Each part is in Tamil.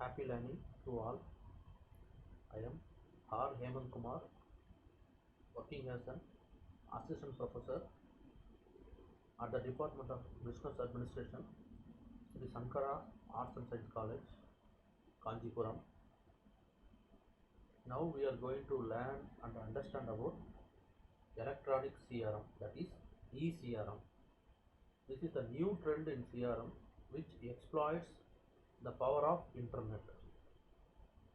Happy learning to all. I am R. Hemant Kumar, working as an assistant professor at the Department of Business Administration, Sri Sankara Arts and Science College, Kanjipuram. Now we are going to learn and understand about electronic CRM, that is eCRM. This is the new trend in CRM which exploits the power of internet.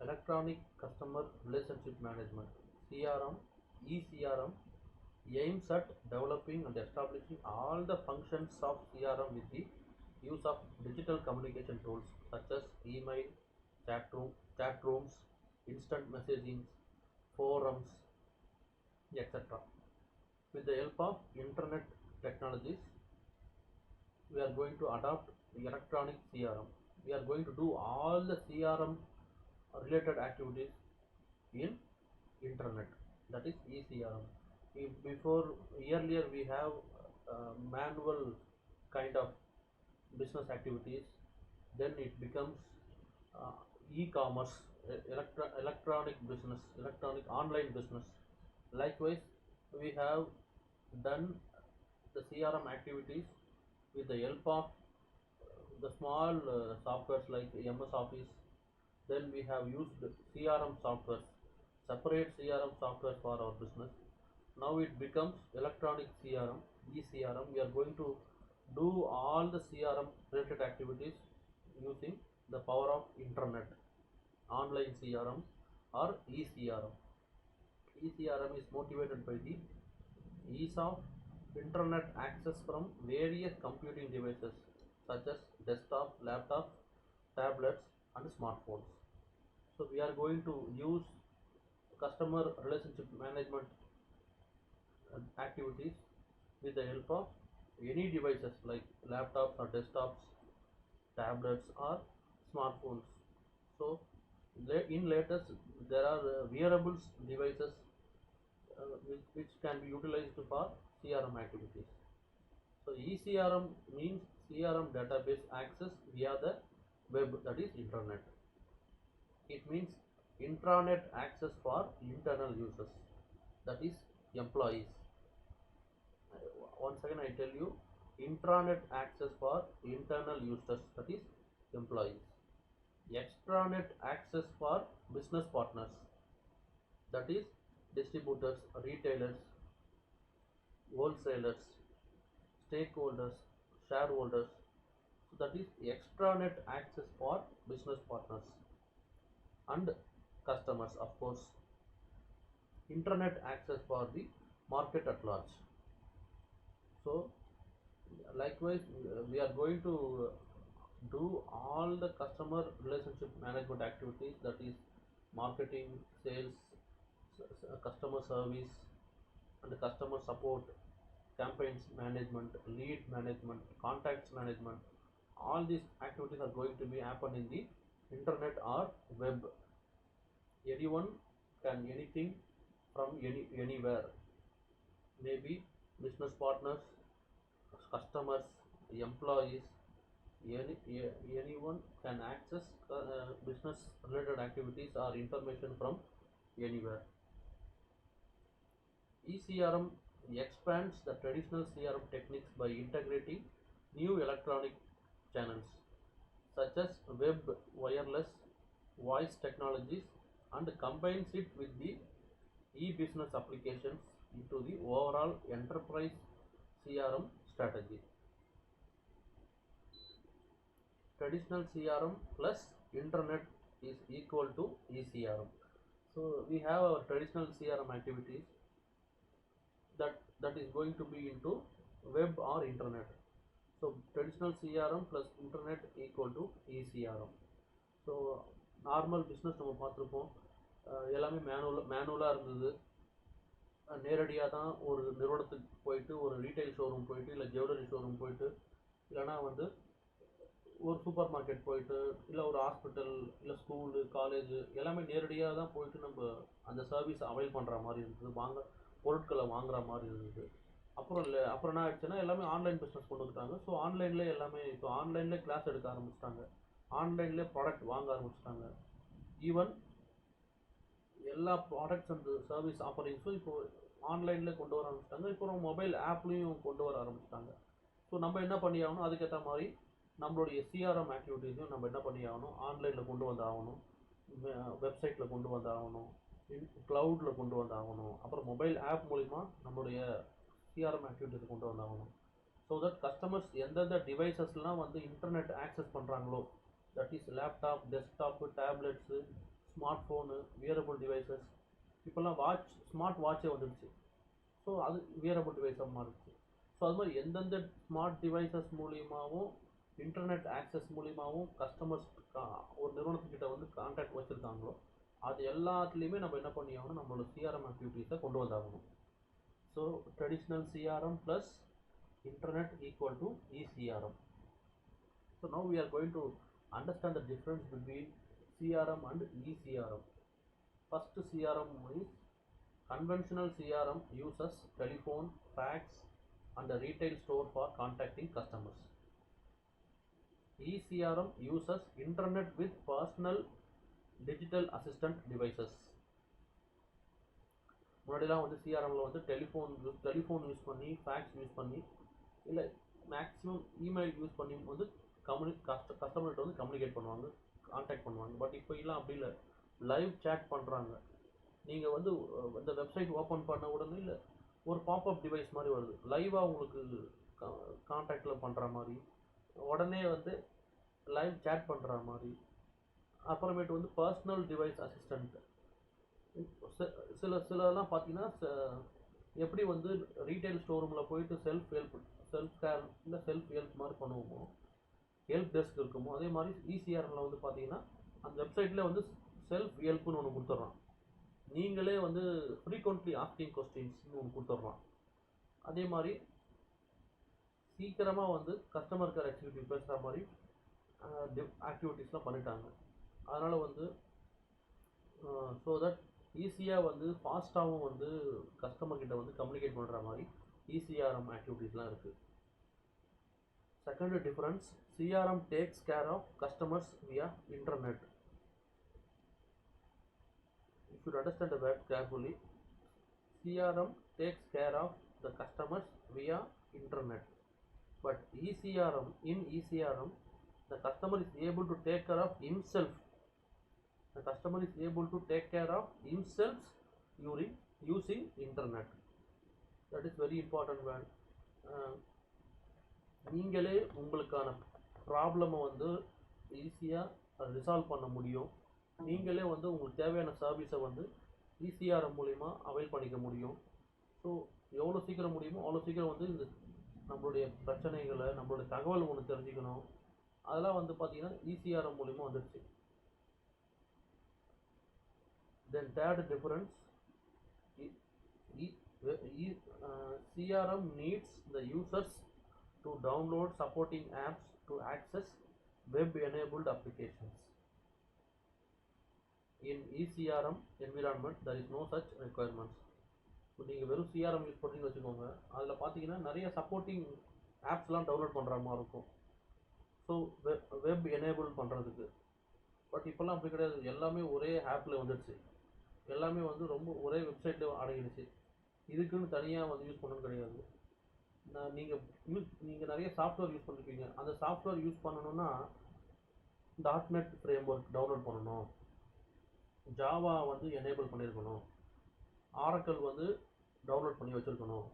Electronic Customer Relationship Management (CRM), eCRM aims at developing and establishing all the functions of CRM with the use of digital communication tools such as email, chat rooms, instant messaging, forums, etc. With the help of internet technologies, we are going to adopt the electronic CRM. We are going to do all the CRM related activities in internet, that is eCRM. Before earlier we have manual kind of business activities, then it becomes e-commerce, electronic business, electronic online business. Likewise, we have done the CRM activities with the help of the small softwares like MS Office. Then we have used CRM software, separate CRM software for our business. Now it becomes electronic CRM, eCRM. We are going to do all the CRM related activities using the power of internet, online CRM or eCRM. eCRM is motivated by the ease of internet access from various computing devices such as desktop, laptops, tablets and smartphones. So we are going to use customer relationship management activities with the help of any devices like laptops or desktops, tablets or smartphones. So in latest there are wearables devices which can be utilized for CRM activities. So eCRM means CRM database access via the web, that is internet. It means intranet access for internal users, that is employees. Once again I tell you, intranet access for internal users, that is employees. Extranet access for business partners, that is distributors, retailers, wholesalers, stakeholders, shareholders. So that is extranet access for business partners and customers, of course. Internet access for the market at large. So likewise we are going to do all the customer relationship management activities, that is marketing, sales, customer service and customer support, campaigns management, lead management, contacts management. All these activities are going to be happen in the internet or web. Anyone can anything from anywhere, maybe business partners, customers, employees, anyone can access business related activities or information from anywhere. eCRM expands the traditional CRM techniques by integrating new electronic channels such as web, wireless, voice technologies and combines it with the e-business applications into the overall enterprise CRM strategy. Traditional CRM plus internet is equal to eCRM. So we have our traditional CRM activities that is going to be into web or internet. So traditional CRM plus internet equal to eCRM. So normal business நம்ம பார்த்துருப்போம், எல்லாமே மேனுவலாக இருந்தது. நேரடியாக தான் ஒரு நிறுவனத்துக்கு போயிட்டு, ஒரு ரீட்டைல் ஷோரூம் போயிட்டு, இல்லை ஜுவல்லரி ஷோரூம் போயிட்டு, இல்லைனா வந்து ஒரு சூப்பர் மார்க்கெட் போயிட்டு, இல்லை ஒரு ஹாஸ்பிட்டல், இல்லை ஸ்கூலு, காலேஜு எல்லாமே நேரடியாக தான் போயிட்டு நம்ம அந்த சர்வீஸ் அவைல் பண்ணுற மாதிரி இருந்தது, பொருட்களை வாங்குற மாதிரி இருந்தது. அப்புறம் என்ன ஆயிடுச்சுன்னா எல்லாமே ஆன்லைன் பிஸ்னஸ் கொண்டு வந்துட்டாங்க. ஸோ ஆன்லைன்லேயே எல்லாமே இப்போ ஆன்லைன்லேயே கிளாஸ் எடுக்க ஆரம்பிச்சிட்டாங்க. ஆன்லைன்லேயே ப்ராடக்ட் வாங்க ஆரம்பிச்சிட்டாங்க. ஈவன் எல்லா ப்ராடக்ட்ஸ் அண்ட் சர்வீஸ் ஆஃபரிங்ஸும் இப்போ ஆன்லைனில் கொண்டு வர ஆரம்பிச்சிட்டாங்க. இப்போ மொபைல் ஆப்லேயும் கொண்டு வர ஆரம்பிச்சிட்டாங்க. ஸோ நம்ம என்ன பண்ணி ஆகணும், அதுக்கேற்ற மாதிரி நம்மளுடைய சிஆர்எம் ஆக்டிவிட்டீஸையும் நம்ம என்ன பண்ணி ஆகணும், ஆன்லைனில் கொண்டு வந்து ஆகணும், வெப்சைட்டில் கொண்டு வந்து ஆகணும், க்ளவுடில் கொண்டு வந்து ஆகணும், அப்புறம் மொபைல் ஆப் மூலிமா நம்மளுடைய சிஆர்எம் ஆக்டிவிட்டீஸை கொண்டு வந்து ஆகணும். ஸோ தட் கஸ்டமர்ஸ் எந்தெந்த டிவைசஸ்லாம் வந்து இன்டர்நெட் ஆக்சஸ் பண்ணுறாங்களோ, that is laptop, desktop, tablets, smart phone, wearable devices, இப்போல்லாம் ஸ்மார்ட் வாட்சே வந்துடுச்சு. ஸோ அது வியரபிள் டிவைஸாக மாறிடுச்சு. ஸோ அது மாதிரி எந்தெந்த ஸ்மார்ட் டிவைசஸ் மூலியமாகவும் இன்டர்நெட் ஆக்சஸ் மூலியமாகவும் கஸ்டமர்ஸ் ஒரு நிறுவனத்துக்கிட்ட வந்து கான்டாக்ட் வச்சுருக்காங்களோ, அது எல்லாத்துலேயுமே நம்ம என்ன பண்ணி ஆகணும், நம்மளோட சிஆர்எம் ஆக்டிவிட்டீஸை கொண்டு வந்தாகணும். So traditional CRM plus internet equal to eCRM. So now we are going to understand the difference between CRM and eCRM. First CRM is conventional CRM uses telephone, fax and a retail store for contacting customers. eCRM uses internet with personal digital assistant devices. முன்னாடிலாம் வந்து சிஆர்எம்ல வந்து டெலிஃபோன் யூஸ் பண்ணி, ஃபேக்ஸ் யூஸ் பண்ணி, இல்லை மேக்ஸிமம் இமெயில் யூஸ் பண்ணி வந்து கஸ்டமர்கிட்ட வந்து கம்யூனிகேட் பண்ணுவாங்க, கான்டாக்ட் பண்ணுவாங்க. பட் இப்போ எல்லாம் அப்படி இல்லை, லைவ் சேட் பண்ணுறாங்க. நீங்கள் வந்து இந்த வெப்சைட் ஓப்பன் பண்ண உடனே இல்லை ஒரு பாப்அப் டிவைஸ் மாதிரி வருது, லைவாக உங்களுக்கு கான்டாக்டில் பண்ணுற மாதிரி, உடனே வந்து லைவ் சேட் பண்ணுற மாதிரி. அப்புறமேட்டு வந்து பர்சனல் டிவைஸ் அசிஸ்டண்ட். சிலலாம் பார்த்தீங்கன்னா எப்படி வந்து ரீட்டைல் ஸ்டோர் ரூமில் போயிட்டு செல்ஃப் கேர் இல்லை செல்ஃப் ஹெல்ப் மாதிரி பண்ணுவோமோ, ஹெல்ப் டெஸ்க் இருக்குமோ, அதே மாதிரி இசிஆர்எம்ல வந்து பார்த்தீங்கன்னா அந்த வெப்சைட்டில் வந்து செல்ஃப் ஹெல்ப்னு ஒன்று கொடுத்துட்றான். நீங்களே வந்து ஃப்ரீக்வெண்ட்லி ஆஸ்கிங் கொஸ்டின்ஸ்னு ஒன்று கொடுத்துட்றான். அதே மாதிரி சீக்கிரமாக வந்து கஸ்டமர் கேர் எக்ஸிக்யூட்டிவ் பேசுகிற மாதிரி ஆக்டிவிட்டீஸ்லாம் பண்ணிட்டாங்க. அதனால் வந்து ஸோ தட் ஈஸியாக வந்து ஃபாஸ்ட்டாகவும் வந்து கஸ்டமர்கிட்ட வந்து கம்யூனிகேட் பண்ணுற மாதிரி இசிஆர்எம் ஆக்டிவிட்டீஸ்லாம் இருக்குது. Second difference, CRM takes care of customers via internet. You should understand the word carefully. CRM takes care of the customers via internet, but in ECRM the customer is able to take care of himself. The customer is able to take care of himself using internet. That is very important word. நீங்களே உங்களுக்கான ப்ராப்ளமை வந்து ஈஸியாக ரிசால்வ் பண்ண முடியும். நீங்களே வந்து உங்களுக்கு தேவையான சர்வீஸை வந்து இசிஆர்எம் மூலிமா அவைல் பண்ணிக்க முடியும். ஸோ எவ்வளோ சீக்கிரம் முடியுமோ அவ்வளோ சீக்கிரம் வந்து இந்த நம்மளுடைய பிரச்சனைகளை, நம்மளுடைய தகவல் ஒன்று தெரிஞ்சுக்கணும், அதெல்லாம் வந்து பார்த்திங்கன்னா இசிஆர்எம் மூலிமா வந்துடுச்சு. Then third difference, CRM needs the users to download supporting apps to access web-enabled applications. In eCRM environment, there is no such requirements. இப்போ நீங்கள் வெறும் சிஆர்எம் யூஸ் பண்ணுறீங்கன்னு வச்சுக்கோங்க, அதில் பார்த்தீங்கன்னா நிறைய சப்போர்ட்டிங் ஆப்ஸ்லாம் டவுன்லோட் பண்ணுற மாதிரி இருக்கும். ஸோ வெப் எனேபிள் பண்ணுறதுக்கு. பட் இப்போல்லாம் அப்படி கிடையாது, எல்லாமே ஒரே ஆப்பில் வந்துடுச்சு, எல்லாமே வந்து ரொம்ப ஒரே வெப்சைட்டில் அடங்கிடுச்சு. இதுக்குன்னு தனியாக வந்து யூஸ் பண்ணணும் கிடையாது. நீங்கள் நிறைய சாஃப்ட்வேர் யூஸ் பண்ணிருக்கீங்க, அந்த சாஃப்ட்வேர் யூஸ் பண்ணணுன்னா .NET ஃப்ரேம் ஒர்க் டவுன்லோட் பண்ணணும், ஜாவா வந்து எனேபிள் பண்ணியிருக்கணும், ஆரக்கிள் வந்து டவுன்லோட் பண்ணி வச்சுருக்கணும்.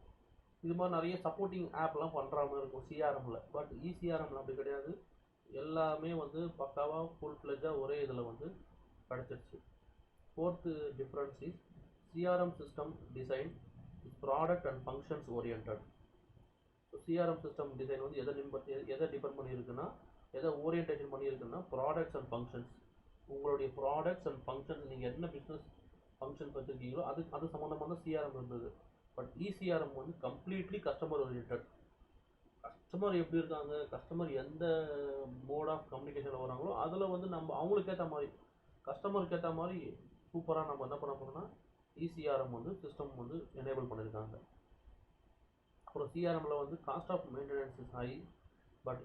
இது மாதிரி நிறைய சப்போர்ட்டிங் ஆப்லாம் பண்ணுற மாதிரி இருக்கும் சிஆர்எம்மில். பட் இசிஆர்எம்மில் அப்படி கிடையாது, எல்லாமே வந்து பக்காவாக ஃபுல் ஃப்ளெஜாக ஒரே இதில் வந்து கிடச்சிருச்சு. Fourth difference is CRM system design is product and functions oriented. So CRM system design வந்து எதை டிபெண்ட் பண்ணியிருக்குன்னா, எதை ஓரியன்டேஷன் பண்ணியிருக்குன்னா ப்ராடக்ட்ஸ் அண்ட் ஃபங்க்ஷன்ஸ். உங்களுடைய ப்ராடக்ட்ஸ் அண்ட் ஃபங்க்ஷன்ஸ், நீங்கள் என்ன பிஸ்னஸ் ஃபங்க்ஷன்ஸ் வச்சுருக்கீங்களோ அது சம்மந்தமாக தான் சிஆர்எம் இருந்தது. பட் இசிஆர்எம் வந்து கம்ப்ளீட்லி கஸ்டமர் ஓரியன்டட். கஸ்டமர் எப்படி இருக்காங்க, கஸ்டமர் எந்த மோட் ஆஃப் கம்யூனிகேஷனில் வராங்களோ அதில் வந்து நம்ம அவங்களுக்கு ஏற்ற மாதிரி, கஸ்டமருக்கு ஏற்ற மாதிரி சூப்பராக நம்ம என்ன பண்ண போகிறோம்னா இசிஆர்எம் வந்து சிஸ்டம் வந்து எனேபிள் பண்ணியிருக்காங்க. அப்புறம் சிஆர்எம்மில் வந்து cost of maintenance is high, but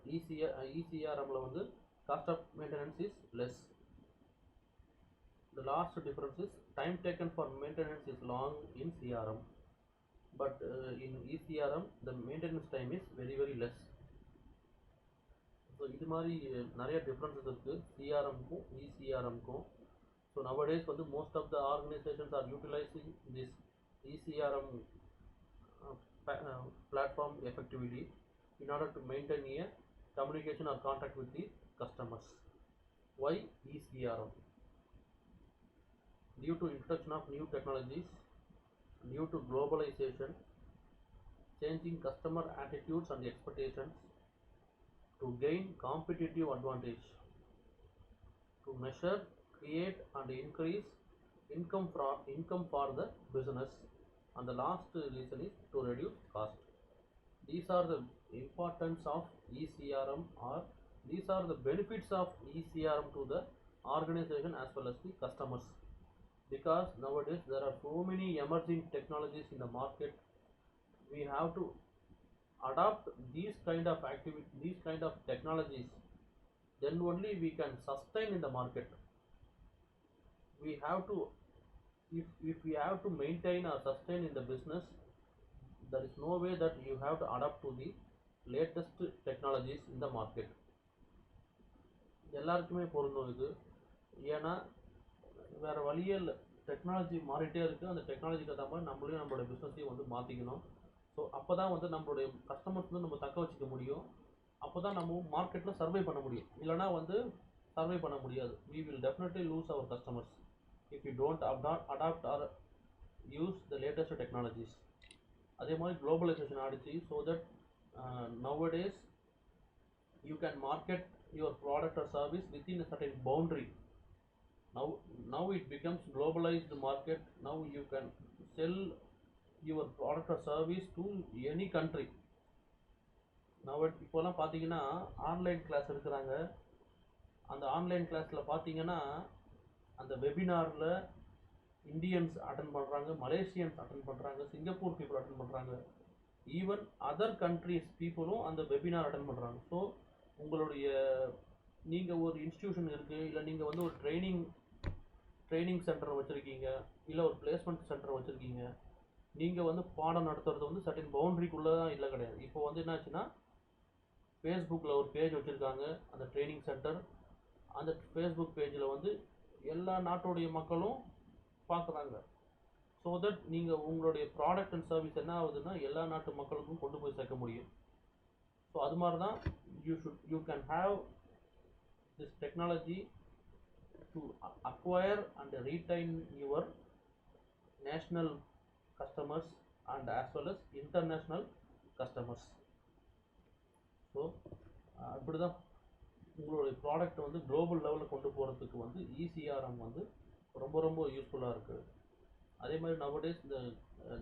இசிஆர்எம்மில் வந்து cost of maintenance is less. The last difference is time taken for maintenance is long in CRM, but in ECRM the maintenance time is very less. So இது மாதிரி நிறைய டிஃப்ரென்சஸ் இருக்குது சிஆர்எம்க்கும் இசிஆர்எம்க்கும். ஸோ நவடேஸ் வந்து most of the organisations are utilising this ECRM platform effectively in order to maintain a communication or contact with the customers. Why ECRM? Due to introduction of new technologies, due to globalization, changing customer attitudes and expectations, to gain competitive advantage, to measure, create and increase income for the business, and the last reason is to reduce cost. These are the importance of ECRM, or these are the benefits of ECRM to the organization as well as the customers, because nowadays there are so many emerging technologies in the market. We have to adopt these kind of technologies, then only we can sustain in the market. We have to, if we have to maintain or sustain in the business, there is no way that you have to adapt to the latest technologies in the market. எல்லாருக்குமே பொருந்தும் இது. ஏன்னா வேறு வழியே இல்லை, டெக்னாலஜி மாறிட்டே இருக்குது. அந்த டெக்னாலஜிக்கு ஏற்ற மாதிரி நம்மளையும் நம்மளோட பிஸ்னஸையும் வந்து மாற்றிக்கணும். ஸோ அப்போ தான் வந்து நம்மளுடைய கஸ்டமர்ஸ் வந்து நம்ம தக்க வச்சுக்க முடியும். அப்போ தான் நம்ம மார்க்கெட்டில் சர்வை பண்ண முடியும். இல்லைனா வந்து சர்வை பண்ண முடியாது. we will definitely lose our customers if you don't adapt or use the latest technologies. அதே மாதிரி குளோபலைசேஷன் ஆகிடுச்சு. So that nowadays you can market your product or service within a certain boundary. Now it becomes globalized market. Now you can sell your product or service to any country. now இப்போலாம் பார்த்தீங்கன்னா ஆன்லைன் கிளாஸ் எடுக்கிறாங்க. அந்த ஆன்லைன் கிளாஸில் பார்த்தீங்கன்னா அந்த வெபினாரில் இந்தியன்ஸ் அட்டன் பண்ணுறாங்க, மலேசியன்ஸ் அட்டன் பண்ணுறாங்க, சிங்கப்பூர் பீப்புள் அட்டன் பண்ணுறாங்க, ஈவன் அதர் கண்ட்ரிஸ் பீப்புளும் அந்த வெபினார் அட்டன் பண்ணுறாங்க. ஸோ உங்களுடைய நீங்கள் ஒரு இன்ஸ்டியூஷன் இருக்குது, இல்லை நீங்கள் வந்து ஒரு ட்ரைனிங் சென்டர் வச்சுருக்கீங்க, இல்லை ஒரு பிளேஸ்மெண்ட் சென்டர் வச்சுருக்கீங்க, நீங்கள் வந்து பாடம் நடத்துறது வந்து சர்டன் பவுண்ட்ரிக்குள்ளே தான் இல்லை கிடையாது. இப்போ வந்து என்னாச்சுன்னா ஃபேஸ்புக்கில் ஒரு பேஜ் வச்சுருக்காங்க அந்த ட்ரைனிங் சென்டர். அந்த ஃபேஸ்புக் பேஜில் வந்து எல்லா நாட்டுடைய மக்களும் பார்க்குறாங்க. ஸோ தட் நீங்கள் உங்களுடைய ப்ராடக்ட் அண்ட் சர்வீஸ் என்ன ஆகுதுன்னா எல்லா நாட்டு மக்களுக்கும் கொண்டு போய் சேர்க்க முடியும். ஸோ அது மாதிரி தான் you can have this technology to acquire and retain your national customers and as well as international customers. So அப்படி தான் உங்களுடைய ப்ராடக்ட் வந்து குளோபல் லெவலில் கொண்டு போகிறதுக்கு வந்து இசிஆர்எம் வந்து ரொம்ப யூஸ்ஃபுல்லாக இருக்குது. அதே மாதிரி nowadays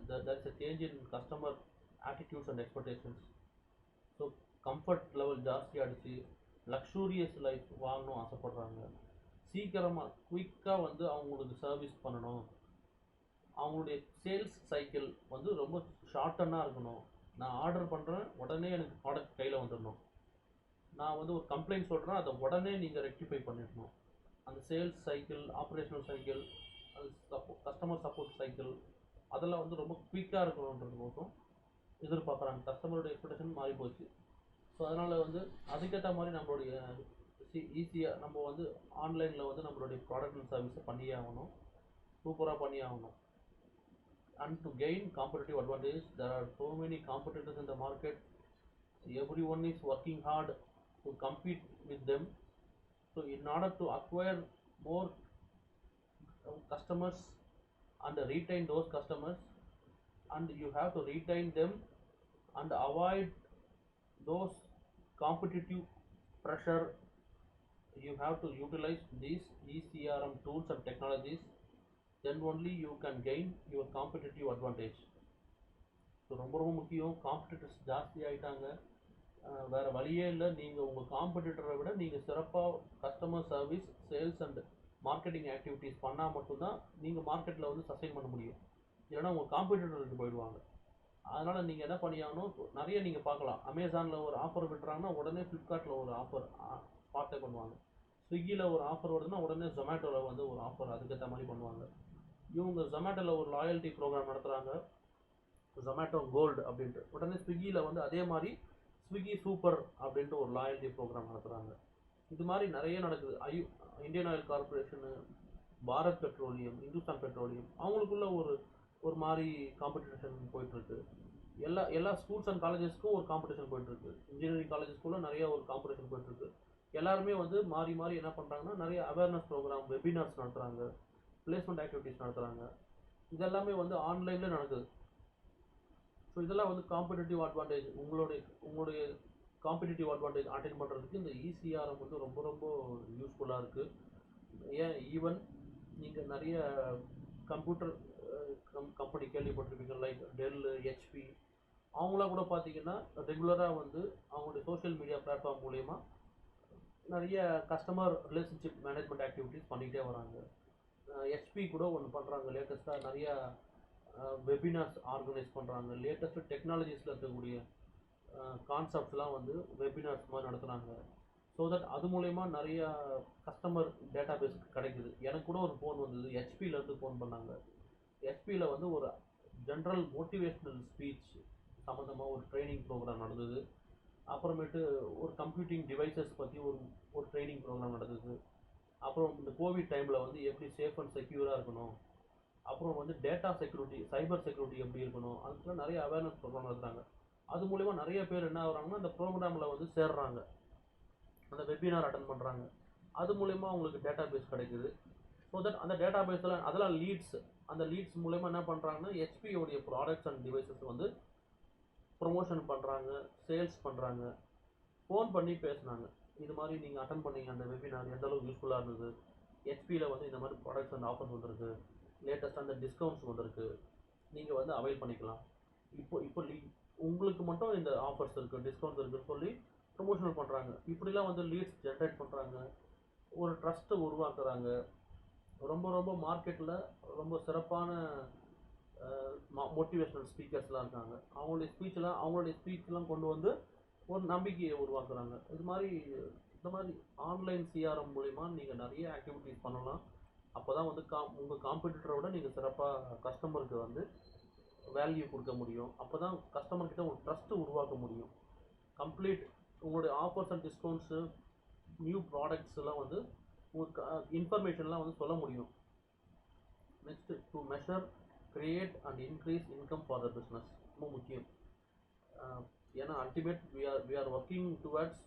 there is a change in customer attitudes and expectations. So comfort level ஜாஸ்தி ஆகிடுச்சு. லக்ஸூரியஸ் லைஃப் வாங்கணும் ஆசைப்படுறாங்க. சீக்கிரமாக குயிக்காக வந்து அவங்களுக்கு சர்வீஸ் பண்ணணும். அவங்களுடைய சேல்ஸ் சைக்கிள் வந்து ரொம்ப ஷார்ட்டனாக இருக்கணும். நான் ஆர்டர் பண்ணுறேன், உடனே எனக்கு ப்ராடக்ட் கையில் வந்துடணும். நான் வந்து ஒரு கம்ப்ளைண்ட் சொல்கிறேன், அதை உடனே நீங்கள் ரெக்டிஃபை பண்ணிடணும். அந்த சேல்ஸ் சைக்கிள், ஆப்ரேஷனல் சைக்கிள், அது கஸ்டமர் சப்போர்ட் சைக்கிள், அதெல்லாம் வந்து ரொம்ப குயிக்காக இருக்கணுன்றதுக்கோசம் எதிர்பார்க்குறாங்க. கஸ்டமருடைய எக்ஸ்பெக்டேஷன் மாறி போச்சு. ஸோ அதனால் வந்து அதுக்கேற்ற மாதிரி நம்மளுடைய ஈஸியாக நம்ம வந்து ஆன்லைனில் வந்து நம்மளுடைய ப்ராடக்ட் அண்ட் சர்வீஸை பண்ணியே ஆகணும், சூப்பராக பண்ணி ஆகணும். And to gain competitive advantage, there are so many competitors in the market. Everyone is working hard to compete with them. So in order to acquire more customers and retain those customers, and you have to retain them and avoid those competitive pressure, you have to utilize these ECRM tools and technologies. Then only you can gain your competitive advantage. So ரொம்ப முக்கியம். காம்படிட்டர்ஸ் ஜாஸ்தி ஆகிட்டாங்க, வேறு வழியே இல்லை. நீங்கள் உங்கள் காம்படிட்டரை விட நீங்கள் சிறப்பாக customer service, sales and marketing activities பண்ணால் மட்டும்தான் நீங்கள் மார்க்கெட்டில் வந்து சஸ்டெயின் பண்ண முடியும். இல்லைனா உங்கள் காம்படிட்டருக்கு போயிடுவாங்க. அதனால் நீங்கள் என்ன பண்ணியாகணும், நிறைய நீங்கள் பார்க்கலாம். அமேசானில் ஒரு ஆஃபர் விட்டுறாங்கன்னா உடனே ஃப்ளிப்கார்ட்டில் ஒரு ஆஃபர் பார்த்தே பண்ணுவாங்க. ஸ்விக்கியில் ஒரு ஆஃபர் வருதுன்னா உடனே ஜொமேட்டோவில் வந்து ஒரு ஆஃபர் அதுக்கேற்ற மாதிரி பண்ணுவாங்க. இவங்க ஜொமேட்டோவில் ஒரு லாயல்ட்டி ப்ரோக்ராம் நடத்துகிறாங்க, ஜொமேட்டோ கோல்டு அப்படின்ட்டு. உடனே ஸ்விக்கியில் வந்து அதே மாதிரி ஸ்விக்கி சூப்பர் அப்படின்ட்டு ஒரு லாயல்ட்டி ப்ரோக்ராம் நடத்துகிறாங்க. இது மாதிரி நிறைய நடக்குது. Indian oil corporation, Bharat petroleum, Hindustan petroleum, அவங்களுக்குள்ள ஒரு ஒரு மாதிரி காம்படிஷன் போயிட்டுருக்கு. எல்லா ஸ்கூல்ஸ் அண்ட் காலேஜஸ்க்கும் ஒரு காம்படிஷன் போயிட்டுருக்கு. இன்ஜினியரிங் காலேஜஸ்க்குள்ள நிறைய ஒரு காம்படிஷன் போயிட்டுருக்கு. எல்லாருமே வந்து மாறி மாறி என்ன பண்ணுறாங்கன்னா நிறைய அவேர்னஸ் ப்ரோக்ராம், வெபினார்ஸ் நடத்துகிறாங்க, பிளேஸ்மெண்ட் ஆக்டிவிட்டீஸ் நடத்துகிறாங்க. இதெல்லாமே வந்து ஆன்லைனில் நடக்குது. ஸோ இதெல்லாம் வந்து காம்படிட்டிவ் அட்வான்டேஜ். உங்களுடைய காம்படிட்டிவ் அட்வான்டேஜ் அட்டைன் பண்ணுறதுக்கு இந்த இசிஆர்எம் வந்து ரொம்ப ரொம்ப யூஸ்ஃபுல்லாக இருக்குது. ஏன் ஈவன் நீங்கள் நிறைய கம்ப்யூட்டர் கம்பெனி கேள்விப்பட்டிருப்பீங்க, லைக் டெல், ஹெச்பி, அவங்களாம் கூட பார்த்தீங்கன்னா ரெகுலராக வந்து அவங்களுடைய சோஷியல் மீடியா பிளாட்ஃபார்ம் மூலயமா நிறைய கஸ்டமர் ரிலேஷன்ஷிப் மேனேஜ்மெண்ட் ஆக்டிவிட்டீஸ் பண்ணிகிட்டே வராங்க. ஹெச்பி கூட ஒன்று பண்ணுறாங்க, லேட்டஸ்ட்டாக நிறையா வெபினார்ஸ் ஆர்கனைஸ் பண்ணுறாங்க. லேட்டஸ்ட்டு டெக்னாலஜிஸில் இருக்கக்கூடிய கான்செப்ட்ஸ்லாம் வந்து வெபினார்ஸ் மாதிரி நடத்துகிறாங்க. ஸோ தட் அது மூலயமா நிறையா கஸ்டமர் டேட்டா பேஸ் கிடைக்குது. எனக்கு கூட ஒரு ஃபோன் வந்தது, ஹெச்பியிலேருந்து ஃபோன் பண்ணாங்க. ஹெச்பியில் வந்து ஒரு ஜென்ரல் மோட்டிவேஷ்னல் ஸ்பீச் சம்மந்தமாக ஒரு ட்ரைனிங் ப்ரோக்ராம் நடந்தது. அப்புறமேட்டு ஒரு கம்ப்யூட்டிங் டிவைசஸ் பற்றி ஒரு ட்ரைனிங் ப்ரோக்ராம் நடந்தது. அப்புறம் இந்த கோவிட் டைமில் வந்து எப்படி சேஃப் அண்ட் செக்யூராக இருக்கணும், அப்புறம் வந்து டேட்டா செக்யூரிட்டி, சைபர் செக்யூரிட்டி எப்படி இருக்கணும், அதுக்குலாம் நிறைய அவேர்னஸ் ப்ரோக்ராம் நடத்துகிறாங்க. அது மூலிமா நிறைய பேர் என்ன ஆகுறாங்கன்னா அந்த ப்ரோக்ராமில் வந்து சேர்றாங்க, அந்த வெபினார் அட்டன் பண்ணுறாங்க. அது மூலிமா அவங்களுக்கு டேட்டா பேஸ் கிடைக்குது. ஸோ தட் அந்த டேட்டா பேஸில் அதெல்லாம் லீட்ஸ், அந்த லீட்ஸ் மூலயமா என்ன பண்ணுறாங்கன்னா ஹெச்பியோடைய ப்ராடக்ட்ஸ் அண்ட் டிவைசஸ் வந்து ப்ரொமோஷன் பண்ணுறாங்க, சேல்ஸ் பண்ணுறாங்க. ஃபோன் பண்ணி பேசுனாங்க, இது மாதிரி நீங்கள் அட்டன் பண்ணீங்க அந்த வெபினார் எந்த அளவுக்கு யூஸ்ஃபுல்லாக இருந்தது, ஹெச்பியில் வந்து இந்த மாதிரி ப்ராடக்ட்ஸ் அண்ட் ஆஃபர்ஸ் வந்துருக்கு, லேட்டஸ்ட்டாக அந்த டிஸ்கவுண்ட்ஸ் வந்துருக்கு, நீங்கள் வந்து அவைல் பண்ணிக்கலாம். இப்போ உங்களுக்கு மட்டும் இந்த ஆஃபர்ஸ் இருக்குது, டிஸ்கவுண்ட்ஸ் இருக்குதுன்னு சொல்லி ப்ரொமோஷனல் பண்ணுறாங்க. இப்படிலாம் வந்து லீட்ஸ் ஜென்ரேட் பண்ணுறாங்க, ஒரு ட்ரஸ்ட்டை உருவாக்குறாங்க. ரொம்ப ரொம்ப மார்க்கெட்டில் ரொம்ப சிறப்பான மோட்டிவேஷ்னல் ஸ்பீக்கர்ஸ்லாம் இருக்காங்க. அவங்களுடைய ஸ்பீச்லாம் கொண்டு வந்து ஒரு நம்பிக்கையை உருவாக்குறாங்க. இந்த மாதிரி ஆன்லைன் சிஆர்எம் மூலிமா நீங்கள் நிறைய ஆக்டிவிட்டீஸ் பண்ணலாம். அப்போ தான் வந்து உங்கள் காம்படிட்டரை விட நீங்கள் சிறப்பாக கஸ்டமருக்கு வந்து வேல்யூ கொடுக்க முடியும். அப்போ தான் கஸ்டமர்கிட்ட ஒரு ட்ரஸ்ட்டு உருவாக்க முடியும். கம்ப்ளீட் உங்களுடைய offers and discounts, new products எல்லாம் வந்து உங்களுக்கு இன்ஃபர்மேஷன்லாம் வந்து சொல்ல முடியும். Next, to measure, create and increase income for the business ரொம்ப முக்கியம். ஏன்னா we are working towards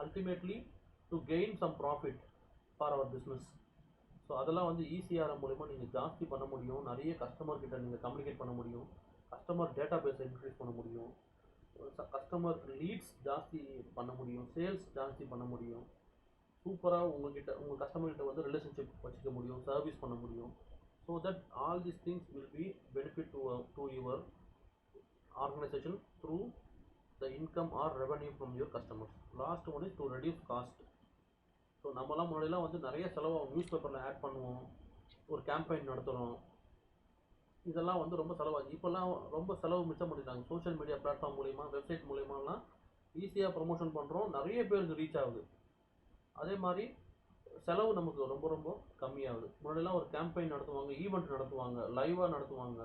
ultimately to gain some profit for our business. So அதெல்லாம் வந்து இசிஆர்எம் மூலிமா நீங்கள் ஜாஸ்தி பண்ண முடியும். நிறைய கஸ்டமர் கிட்ட நீங்கள் கம்யூனிகேட் பண்ண முடியும், கஸ்டமர் டேட்டா பேஸை இன்க்ரீஸ் பண்ண முடியும், கஸ்டமர் லீட்ஸ் ஜாஸ்தி பண்ண முடியும், சேல்ஸ் ஜாஸ்தி பண்ண முடியும். சூப்பராக உங்கள் கஸ்டமர்கிட்ட வந்து ரிலேஷன்ஷிப் வச்சுக்க முடியும், சர்வீஸ் பண்ண முடியும். So that all these things will be benefit to your organization through the income or revenue from your customers. Last one is to reduce cost. So நம்மலாம் முன்னாடிலாம் வந்து நிறைய செலவாகும், நியூஸ் பேப்பரில் ஆட் பண்ணுவோம், ஒரு கேம்பெயின் நடத்துகிறோம், இதெல்லாம் வந்து ரொம்ப செலவாகும். இப்போல்லாம் ரொம்ப செலவு மிச்சம் பண்ணிட்டாங்க. சோஷியல் மீடியா பிளாட்ஃபார்ம் மூலிமா, வெப்சைட் மூலிமாலாம் ஈஸியாக ப்ரொமோஷன் பண்ணுறோம், நிறைய பேருக்கு ரீச் ஆகுது. அதே மாதிரி செலவு நமக்கு ரொம்ப ரொம்ப கம்மியாகுது. முன்னாடிலாம் ஒரு கேம்பெயின் நடத்துவாங்க, ஈவெண்ட் நடத்துவாங்க, லைவாக நடத்துவாங்க,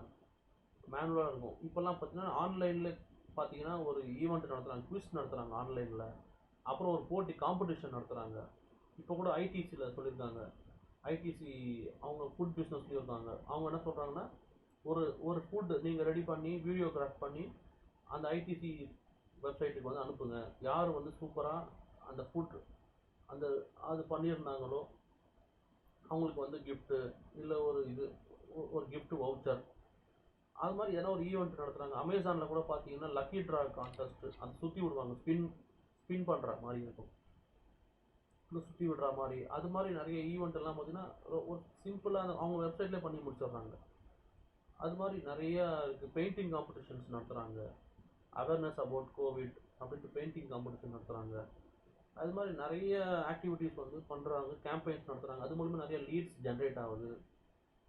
மேனுவலாக இருக்கும். இப்போல்லாம் பார்த்தீங்கன்னா ஆன்லைனில் பார்த்தீங்கன்னா ஒரு ஈவெண்ட் நடத்துகிறாங்க, குவிஸ் நடத்துகிறாங்க ஆன்லைனில், அப்புறம் ஒரு போட்டி காம்படிஷன் நடத்துகிறாங்க. இப்போ கூட ஐடிசியில் சொல்லியிருக்காங்க, ஐடிசி அவங்க ஃபுட் பிஸ்னஸ்லேயும் இருக்காங்க. அவங்க என்ன சொல்கிறாங்கன்னா ஒரு ஃபுட் நீங்கள் ரெடி பண்ணி வீடியோகிராஃப் பண்ணி அந்த ஐடிசி வெப்சைட்டுக்கு வந்து அனுப்புங்க. யார் வந்து சூப்பராக அந்த ஃபுட் அது பண்ணியிருந்தாங்களோ அவங்களுக்கு வந்து கிஃப்ட்டு, இல்லை ஒரு கிஃப்ட் வவுச்சர், அது மாதிரி ஏதோ ஒரு ஈவெண்ட் நடத்துகிறாங்க. அமேசானில் கூட பார்த்தீங்கன்னா லக்கி ட்ரா கான்டெஸ்ட்டு, அது சுற்றி விடுவாங்க, ஸ்பின் பண்ணுற மாதிரி இருக்கும், சுற்றி விடுற மாதிரி. அது மாதிரி நிறைய ஈவெண்ட் எல்லாம் பார்த்தீங்கன்னா ஒரு சிம்பிளாக அவங்க வெப்சைட்லேயே பண்ணி முடிச்சிடுறாங்க. அது மாதிரி நிறையா இருக்குது. பெயிண்டிங் காம்படிஷன்ஸ் நடத்துகிறாங்க, அவேர்னஸ் அபவுட் கோவிட் அப்படின்ட்டு பெயிண்டிங் காம்படிஷன் நடத்துகிறாங்க. அது மாதிரி நிறைய ஆக்டிவிட்டீஸ் வந்து பண்ணுறாங்க, கேம்பெயின்ஸ் நடத்துகிறாங்க. அது மூலமாக நிறைய லீட்ஸ் ஜென்ரேட் ஆகுது.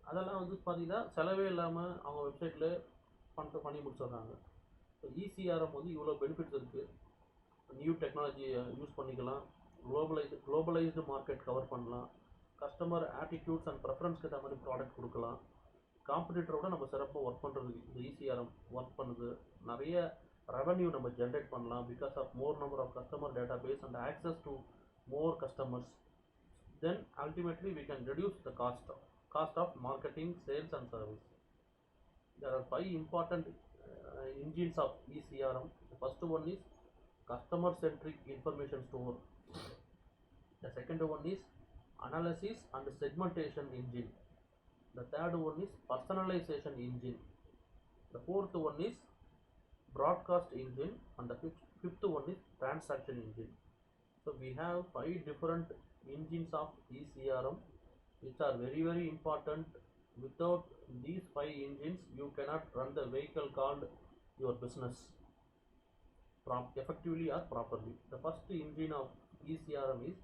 அதெல்லாம் வந்து பார்த்தீங்கன்னா செலவே இல்லாமல் அவங்க வெப்சைட்டில் பண்ணி முடிச்சிடுறாங்க. ஸோ இசிஆர்எம் வந்து இவ்வளோ பெனிஃபிட்ஸ் இருக்குது. நியூ டெக்னாலஜி யூஸ் பண்ணிக்கலாம், குளோபலைஸ்டு மார்க்கெட் கவர் பண்ணலாம், கஸ்டமர் ஆட்டிடியூட்ஸ் அண்ட் ப்ரெஃபரன்ஸ்க்கு ஏற்ற மாதிரி ப்ராடக்ட் கொடுக்கலாம். காம்படிட்டரோட நம்ம சிறப்பாக ஒர்க் பண்ணுறதுக்கு இந்த இசிஆர்எம் ஒர்க் பண்ணுது. நிறைய ரெவன்யூ நம்ம ஜென்ரேட் பண்ணலாம் because of more number of customer database and access to more customers. Then ultimately we can reduce the cost of marketing, sales and service. There are 5 important engines of eCRM. The first one is customer centric information store. The second one is analysis and segmentation engine. The third one is personalization engine. The fourth one is broadcast engine, and the fifth one is transaction engine. So we have 5 different engines of eCRM which are very very important. Without these 5 engines you cannot run the vehicle called your business effectively or properly. The first engine of eCRM is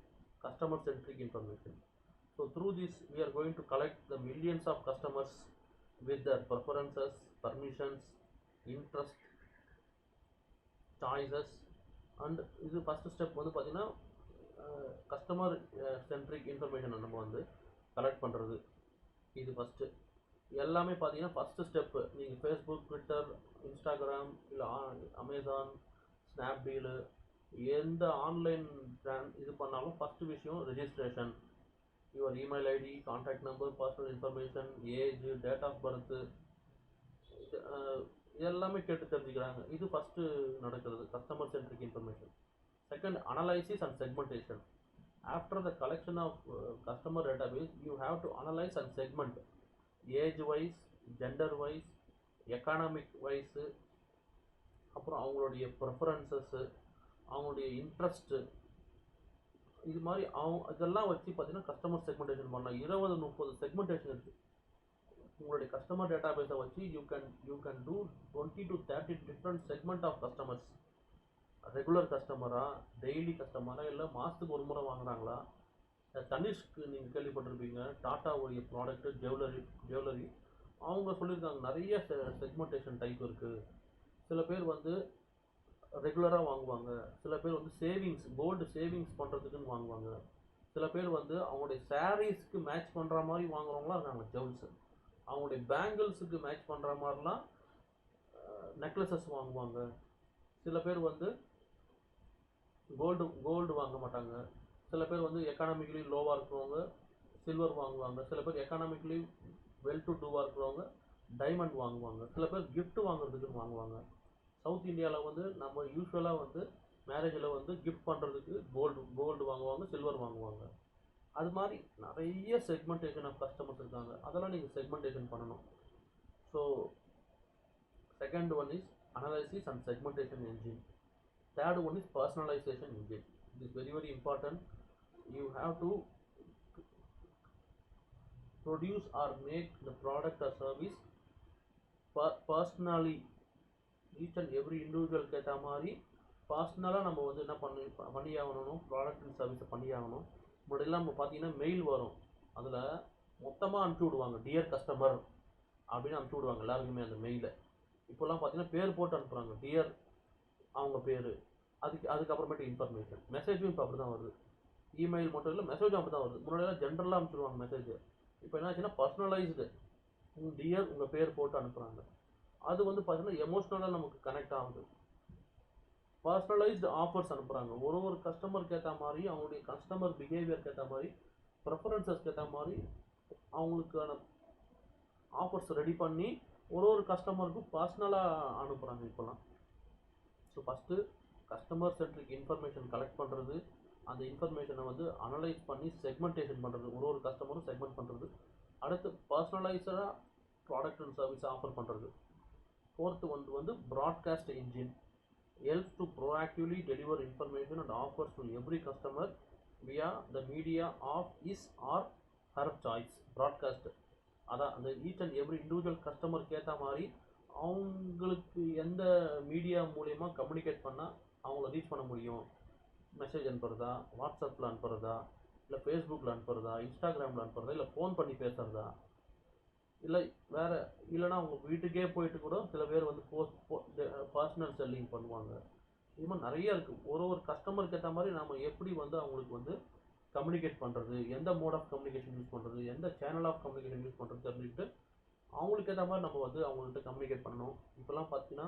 customer centric information. So through this we are going to collect the millions of customers with their preferences, permissions, interest, choices. And இது ஃபஸ்ட்டு ஸ்டெப் வந்து பார்த்திங்கன்னா கஸ்டமர் சென்ட்ரிக் இன்ஃபர்மேஷனை நம்ம வந்து கலெக்ட் பண்ணுறது. இது ஃபஸ்ட்டு எல்லாமே பார்த்தீங்கன்னா ஃபஸ்ட்டு ஸ்டெப்பு. நீங்கள் ஃபேஸ்புக், ட்விட்டர், இன்ஸ்டாகிராம், இல்லை அமேசான், ஸ்னாப்டீலு எந்த ஆன்லைன் இது பண்ணாலும் ஃபஸ்ட்டு விஷயம் registration. Your email ID, contact number, personal information, age, date of birth எல்லாமே கேட்டு தெரிஞ்சுக்கிறாங்க. இது ஃபஸ்ட்டு நடக்கிறது customer centric information. Second, analysis and segmentation. After the collection of customer database you have to analyse and segment age wise, gender wise, economic wise, அப்புறம் அவங்களுடைய ப்ரெஃபரன்சஸ்ஸு, அவங்களுடைய இன்ட்ரெஸ்ட்டு, இது மாதிரி இதெல்லாம் வச்சு பார்த்தீங்கன்னா கஸ்டமர் செக்மெண்டேஷன் பண்ணலாம். 20-30 செக்மெண்டேஷன் இருக்குது. உங்களுடைய கஸ்டமர் டேட்டாபேஸை வச்சு you can do 20 to 30 different segment of customers. Regular கஸ்டமரா, டெய்லி கஸ்டமரா, இல்லை மாதத்துக்கு ஒரு முறை வாங்குறாங்களா. தனிஷ்க்கு நீங்கள் கேள்விப்பட்டிருப்பீங்க, டாட்டாவுடைய ப்ராடக்ட்டு ஜுவல்லரி அவங்க சொல்லியிருக்காங்க நிறைய செக்மெண்டேஷன் டைப் இருக்குது. சில பேர் வந்து ரெகுலராக வாங்குவாங்க, சில பேர் வந்து சேவிங்ஸ், கோல்டு சேவிங்ஸ் பண்ணுறதுக்குன்னு வாங்குவாங்க, சில பேர் வந்து அவங்களுடைய சாரீஸ்க்கு மேட்ச் பண்ணுற மாதிரி வாங்குறவங்களாம் இருக்காங்க ஜவுல்ஸு, அவங்களுடைய பேங்கிள்ஸுக்கு மேட்ச் பண்ணுற மாதிரிலாம் நெக்லஸஸ் வாங்குவாங்க, சில பேர் வந்து கோல்டு வாங்க மாட்டாங்க, சில பேர் வந்து எக்கானமிக்கலி லோவாக இருக்கிறவங்க சில்வர் வாங்குவாங்க, சில பேர் எக்கானமிக்கலி வெல் டு டூவாக இருக்கிறவங்க டைமண்ட் வாங்குவாங்க, சில பேர் கிஃப்ட் வாங்குறதுக்குன்னு வாங்குவாங்க. சவுத் இந்தியாவில் வந்து நம்ம யூஸ்வலாக வந்து மேரேஜில் வந்து கிஃப்ட் பண்ணுறதுக்கு கோல்டு வாங்குவாங்க, சில்வர் வாங்குவாங்க. அது மாதிரி நிறைய செக்மெண்டேஷன் ஆஃப் கஸ்டமர்ஸ் இருக்காங்க. அதெல்லாம் நீங்கள் செக்மெண்டேஷன் பண்ணணும். So second one is analysis and segmentation engine. Third one is personalisation engine. It is very very important. You have to produce or make the product or service personally. Each and every இண்டிவிஜுவலுக்கு ஏற்ற மாதிரி பர்சனலாக நம்ம வந்து என்ன பண்ணி ஆகணும், ப்ராடக்ட் அண்ட் சர்வீஸை பண்ணி ஆகணும். முன்னாடியெல்லாம் நம்ம பார்த்தீங்கன்னா மெயில் வரும், அதில் மொத்தமாக அனுப்பிச்சி விடுவாங்க, டியர் கஸ்டமர் அப்படின்னு அனுப்பிச்சி விடுவாங்க எல்லாருக்குமே அந்த மெயிலை. இப்போல்லாம் பார்த்தீங்கன்னா பேர் போட்டு அனுப்புகிறாங்க, டியர் அவங்க பேர், அதுக்கப்புறமேட்டு இன்ஃபர்மேஷன். மெசேஜும் இப்போ அப்படி தான் வருது. இமெயில் மட்டும் இல்லை, மெசேஜும் அப்படி தான் வருது. முன்னாடியெல்லாம் ஜென்ரலாக அனுப்பிச்சிடுவாங்க மெசேஜ். இப்போ என்ன ஆச்சுன்னா பர்சனலைஸ்டு, டியர் உங்கள் பேர் போட்டு அனுப்புகிறாங்க. அது வந்து பார்த்தீங்கன்னா எமோஷ்னலாக நமக்கு கனெக்ட் ஆகுது. பர்சனலைஸ்டு ஆஃபர்ஸ் அனுப்புகிறாங்க. ஒரு கஸ்டமருக்கு ஏற்ற மாதிரி, அவங்களுடைய கஸ்டமர் பிஹேவியருக்கு ஏற்ற மாதிரி, ப்ரெஃபரன்சஸ்க்கு ஏற்ற மாதிரி அவங்களுக்கான ஆஃபர்ஸ் ரெடி பண்ணி ஒரு கஸ்டமருக்கும் பர்சனலாக அனுப்புகிறாங்க இப்போலாம். So first customer centric information collect பண்ணுறது, அந்த இன்ஃபர்மேஷனை வந்து அனலைஸ் பண்ணி செக்மெண்டேஷன் பண்ணுறது, ஒரு கஸ்டமரும் செக்மெண்ட் பண்ணுறது. அடுத்து பர்சனலைஸ்டாக ப்ராடக்ட் அண்ட் சர்வீஸ் ஆஃபர் பண்ணுறது. ஃபோர்த்து வந்து broadcast engine helps to proactively deliver information and offers to every customer via the media of his or her choice. Broadcast அதான் அந்த ஈச் அண்ட் எவ்ரி இண்டிவிஜுவல் கஸ்டமருக்கு ஏற்ற மாதிரி அவங்களுக்கு எந்த மீடியா மூலயமா கம்யூனிகேட் பண்ணால் அவங்கள ரீச் பண்ண முடியும். மெசேஜ் அனுப்புகிறதா, வாட்ஸ்அப்பில் அனுப்புகிறதா, இல்லை ஃபேஸ்புக்கில் அனுப்புகிறதா, இன்ஸ்டாகிராமில் அனுப்புகிறதா, இல்லை ஃபோன் பண்ணி பேசுகிறதா, இல்லை வேறு இல்லைனா அவங்க வீட்டுக்கே போயிட்டு கூட சில பேர் வந்து பர்சனல் செல்லிங் பண்ணுவாங்க. இது மாதிரி நிறைய இருக்குது. ஒரு கஸ்டமருக்கு ஏற்ற மாதிரி நம்ம எப்படி வந்து அவங்களுக்கு வந்து கம்யூனிகேட் பண்ணுறது, எந்த மோட் ஆஃப் கம்யூனிகேஷன் யூஸ் பண்ணுறது, எந்த சேனல் ஆஃப் கம்யூனிகேஷன் யூஸ் பண்ணுறது அப்படின்ட்டு அவங்களுக்கு ஏற்ற மாதிரி நம்ம வந்து அவங்கள்ட்ட கம்யூனிகேட் பண்ணணும். இப்போல்லாம் பார்த்தீங்கன்னா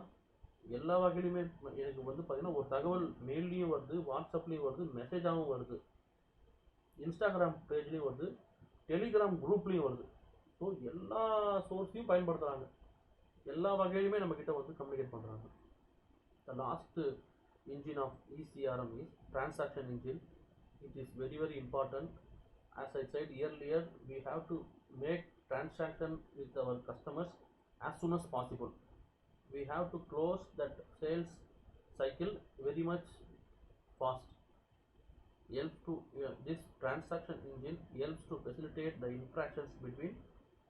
எல்லா வகையிலுமே எனக்கு வந்து பார்த்தீங்கன்னா ஒரு தகவல் மெயில்லையும் வருது, வாட்ஸ்அப்லேயும் வருது, மெசேஜாகவும் வருது, இன்ஸ்டாகிராம் பேஜ்லேயும் வருது, டெலிகிராம் குரூப்லேயும் வருது. ஸோ எல்லா சோர்ஸையும் பயன்படுத்துகிறாங்க. எல்லா வகையிலுமே நம்மக்கிட்ட வந்து கம்யூனிகேட் பண்ணுறாங்க. The last engine of ECRM is transaction engine. It is very very important. As I said earlier, we have to make transaction with our customers as soon as possible. We have to close that sales cycle very much fast. Helps to this transaction engine helps to facilitate the interactions between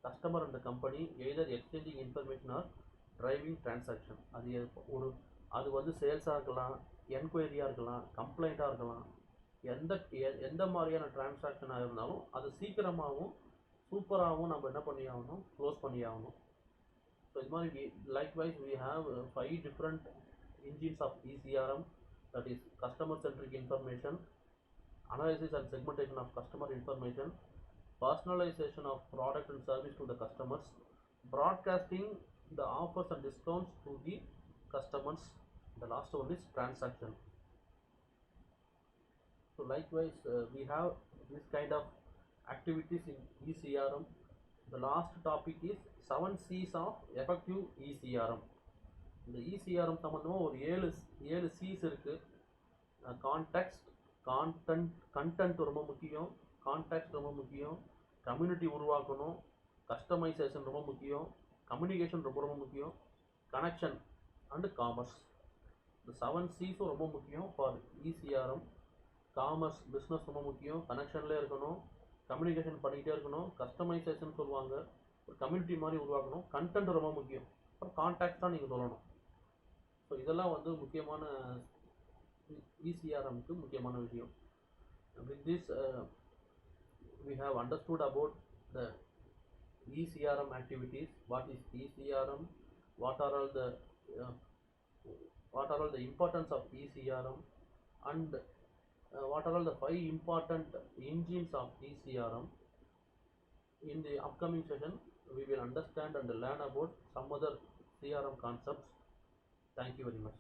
customer and the company, either exchanging information or driving transaction. அது வந்து சேல்ஸாக இருக்கலாம், என்கொயரியாக இருக்கலாம், கம்ப்ளைண்ட்டாக இருக்கலாம், எந்த மாதிரியான டிரான்சாக்ஷனாக இருந்தாலும் அது சீக்கிரமாகவும் சூப்பராகவும் நம்ம என்ன பண்ணி ஆகணும், க்ளோஸ் பண்ணி ஆகணும். ஸோ இது மாதிரி likewise we have 5 different engines of ECRM, that is customer centric information, analysis and segmentation of customer information, personalization of product and service to the customers, broadcasting the offers and discounts to the customers. The last one is transaction. So likewise we have this kind of activities in ECRM. The last topic is 7 C's of effective ECRM. இந்த ECRM சம்பந்தமாக ஒரு ஏழு C's இருக்குது. கான்டெக்ஸ்ட், கண்டென்ட் ரொம்ப முக்கியம், கான்டெக்ஸ்ட் ரொம்ப முக்கியம், கம்யூனிட்டி உருவாக்கணும், கஸ்டமைசேஷன் ரொம்ப முக்கியம், கம்யூனிகேஷன் ரொம்ப ரொம்ப முக்கியம், கனெக்ஷன் அண்டு காமர்ஸ். இந்த 7 Cஸும் ரொம்ப முக்கியம் ஃபார் ECRM. காமர்ஸ் பிஸ்னஸ் ரொம்ப முக்கியம், கனெக்ஷன்லேயே இருக்கணும், கம்யூனிகேஷன் பண்ணிக்கிட்டே இருக்கணும், கஸ்டமைசேஷன் சொல்லுவாங்க, ஒரு கம்யூனிட்டி மாதிரி உருவாக்கணும், கண்டென்ட் ரொம்ப முக்கியம், அப்புறம் கான்டாக்ட் தான் நீங்கள் சொல்லணும். ஸோ இதெல்லாம் வந்து முக்கியமான ECRMக்கு முக்கியமான விஷயம். With this we have understood about the ECRM activities. What is ECRM? What are all the importance of ECRM, and what are all the 5 important engines of ECRM. In the upcoming session we will understand and learn about some other CRM concepts. Thank you very much.